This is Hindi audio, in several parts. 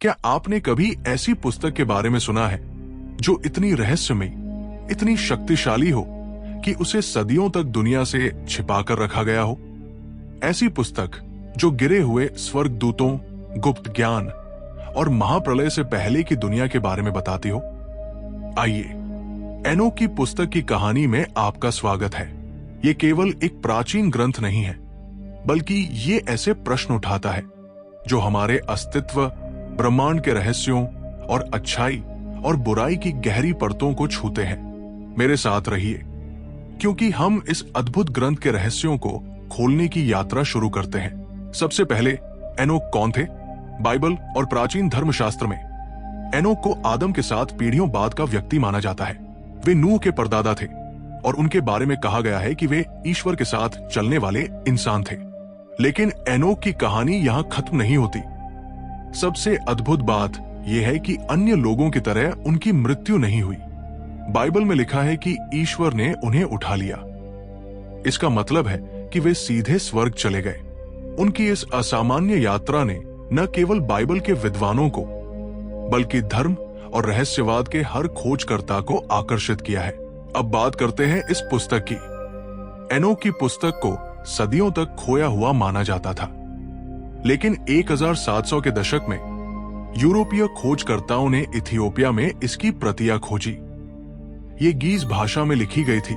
क्या आपने कभी ऐसी पुस्तक के बारे में सुना है जो इतनी रहस्यमयी, इतनी शक्तिशाली हो कि उसे सदियों तक दुनिया से छिपाकर रखा गया हो? ऐसी पुस्तक जो गिरे हुए स्वर्गदूतों, गुप्त ज्ञान और महाप्रलय से पहले की दुनिया के बारे में बताती हो। आइए, एनोक की पुस्तक की कहानी में आपका स्वागत है। ये केवल एक प्राचीन ग्रंथ नहीं है, बल्कि ये ऐसे प्रश्न उठाता है जो हमारे अस्तित्व, ब्रह्मांड के रहस्यों और अच्छाई और बुराई की गहरी परतों को छूते हैं। मेरे साथ रहिए, क्योंकि हम इस अद्भुत ग्रंथ के रहस्यों को खोलने की यात्रा शुरू करते हैं। सबसे पहले, एनोक कौन थे? बाइबल और प्राचीन धर्मशास्त्र में एनोक को आदम के साथ पीढ़ियों बाद का व्यक्ति माना जाता है। वे नूह के परदादा थे और उनके बारे में कहा गया है कि वे ईश्वर के साथ चलने वाले इंसान थे। लेकिन एनोक की कहानी यहां खत्म नहीं होती। सबसे अद्भुत बात यह है कि अन्य लोगों की तरह उनकी मृत्यु नहीं हुई। बाइबल में लिखा है कि ईश्वर ने उन्हें उठा लिया। इसका मतलब है कि वे सीधे स्वर्ग चले गए। उनकी इस असामान्य यात्रा ने न केवल बाइबल के विद्वानों को, बल्कि धर्म और रहस्यवाद के हर खोजकर्ता को आकर्षित किया है। अब बात करते हैं इस पुस्तक की। एनोक की पुस्तक को सदियों तक खोया हुआ माना जाता था, लेकिन 1700 के दशक में यूरोपीय खोजकर्ताओं ने इथियोपिया में इसकी प्रतियां खोजी। ये गीज भाषा में लिखी गई थी,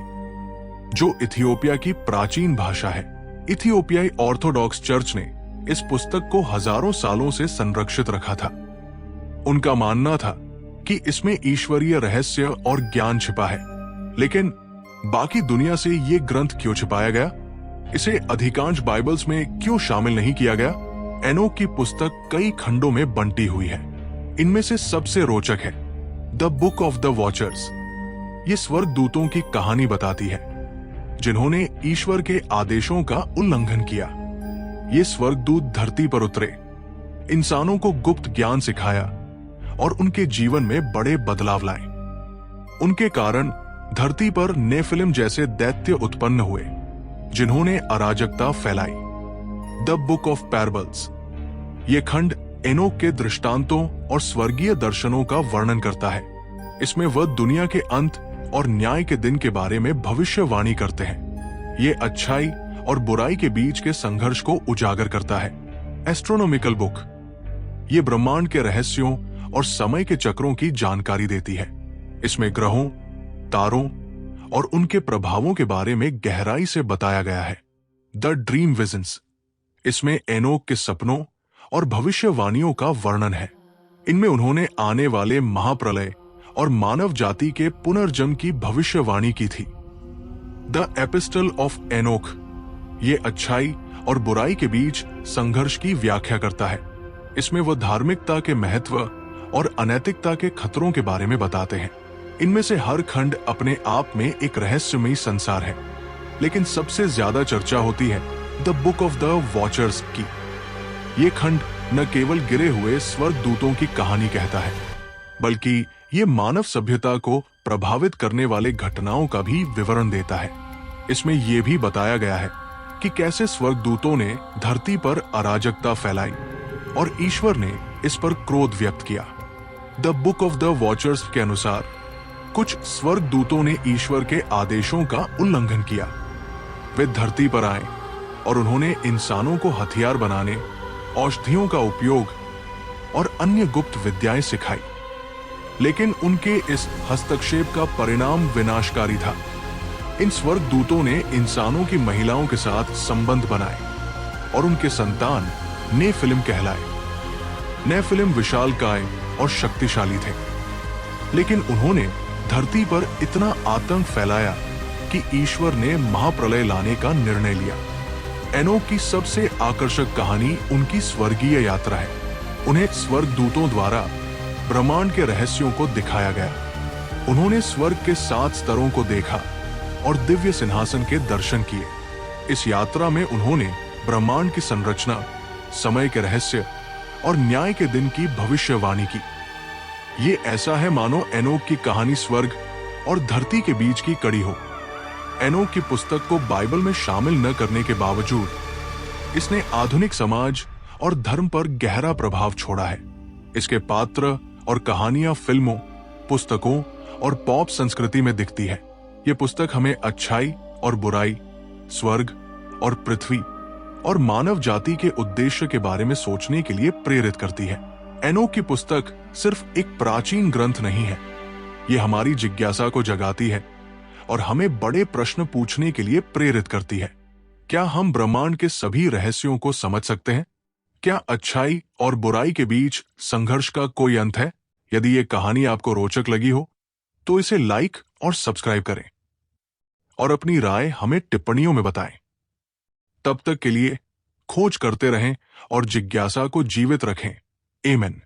जो इथियोपिया की प्राचीन भाषा है। इथियोपियाई ऑर्थोडॉक्स चर्च ने इस पुस्तक को हजारों सालों से संरक्षित रखा था। उनका मानना था कि इसमें ईश्वरीय रहस्य और ज्ञान छिपा है। लेकिन बाकी दुनिया से ये ग्रंथ क्यों छिपाया गया? इसे अधिकांश बाइबल्स में क्यों शामिल नहीं किया गया? एनोक की पुस्तक कई खंडों में बंटी हुई है। इनमें से सबसे रोचक है the book of the watchers. ये स्वर्गदूतों की कहानी बताती है जिन्होंने ईश्वर के आदेशों का उल्लंघन किया। ये स्वर्गदूत धरती पर उतरे, इंसानों को गुप्त ज्ञान सिखाया और उनके जीवन में बड़े बदलाव लाए। उनके कारण धरती पर नेफिलिम जैसे दैत्य उत्पन्न हुए जिन्होंने अराजकता फैलाई। द बुक ऑफ पैराबल्स, ये खंड एनोक के दृष्टांतों और स्वर्गीय दर्शनों का वर्णन करता है। इसमें वह दुनिया के अंत और न्याय के दिन के बारे में भविष्यवाणी करते हैं। ये अच्छाई और बुराई के बीच के संघर्ष को उजागर करता है। एस्ट्रोनॉमिकल बुक, ये ब्रह्मांड के रहस्यों और समय के चक्रों की जानकारी देती है। इसमें ग्रहों, तारों और उनके प्रभावों के बारे में गहराई से बताया गया है। द ड्रीम विजन्स, इसमें एनोक के सपनों और भविष्यवाणियों का वर्णन है। इनमें उन्होंने आने वाले महाप्रलय और मानव जाति के पुनर्जन्म की भविष्यवाणी की थी। द एपिस्टल ऑफ एनोक, ये अच्छाई और बुराई के बीच संघर्ष की व्याख्या करता है। इसमें वह धार्मिकता के महत्व और अनैतिकता के खतरों के बारे में बताते हैं। इनमें से हर खंड अपने आप में एक रहस्यमयी संसार है, लेकिन सबसे ज्यादा चर्चा होती है the book of the watchers की। ये खंड न केवल गिरे हुए स्वर्गदूतों की कहानी कहता है, बल्कि ये मानव सभ्यता को प्रभावित करने वाले घटनाओं का भी विवरण देता है। इसमें यह भी बताया गया है कि कैसे स्वर्गदूतों ने धरती पर अराजकता फैलाई और ईश्वर ने इस पर क्रोध व्यक्त किया। The book of the watchers के अनुसार कुछ स्वर्गदूतों ने ईश्वर के आदेशों का उल्लंघन किया। वे धरती पर आए और उन्होंने इंसानों को हथियार बनाने, औषधियों का उपयोग और अन्य गुप्त विद्याएं सिखाई। लेकिन उनके इस हस्तक्षेप का परिणाम विनाशकारी था। इन स्वर्गदूतों ने इंसानों की महिलाओं के साथ संबंध बनाए और उनके संतान नेफिलिम कहलाए। नेफिलिम विशालकाय और शक्तिशाली थे, लेकिन उन्होंने धरती पर इतना आतंक फैलाया कि ईश्वर ने महाप्रलय लाने का निर्णय लिया। एनोक की सबसे आकर्षक कहानी उनकी स्वर्गीय यात्रा है। उन्हें स्वर्गदूतों द्वारा ब्रह्मांड के रहस्यों को दिखाया गया। उन्होंने स्वर्ग के 7 स्तरों को देखा और दिव्य सिंहासन के दर्शन किए। इस यात्रा में उन्होंने ब्रह्मांड की संरचना, समय के रहस्य और न्याय के दिन की भविष्यवाणी की। ये ऐसा है मानो एनोक की कहानी स्वर्ग और धरती के बीच की कड़ी हो। एनोक की पुस्तक को बाइबल में शामिल न करने के बावजूद इसने आधुनिक समाज और धर्म पर गहरा प्रभाव छोड़ा है। इसके पात्र और कहानियां फिल्मों, पुस्तकों और पॉप संस्कृति में दिखती है। ये पुस्तक हमें अच्छाई और बुराई, स्वर्ग और पृथ्वी और मानव जाति के उद्देश्य के बारे में सोचने के लिए प्रेरित करती है। एनोक की पुस्तक सिर्फ एक प्राचीन ग्रंथ नहीं है, ये हमारी जिज्ञासा को जगाती है और हमें बड़े प्रश्न पूछने के लिए प्रेरित करती है। क्या हम ब्रह्मांड के सभी रहस्यों को समझ सकते हैं? क्या अच्छाई और बुराई के बीच संघर्ष का कोई अंत है? यदि ये कहानी आपको रोचक लगी हो तो इसे लाइक और सब्सक्राइब करें और अपनी राय हमें टिप्पणियों में बताएं। तब तक के लिए खोज करते रहें और जिज्ञासा को जीवित रखें। आमीन।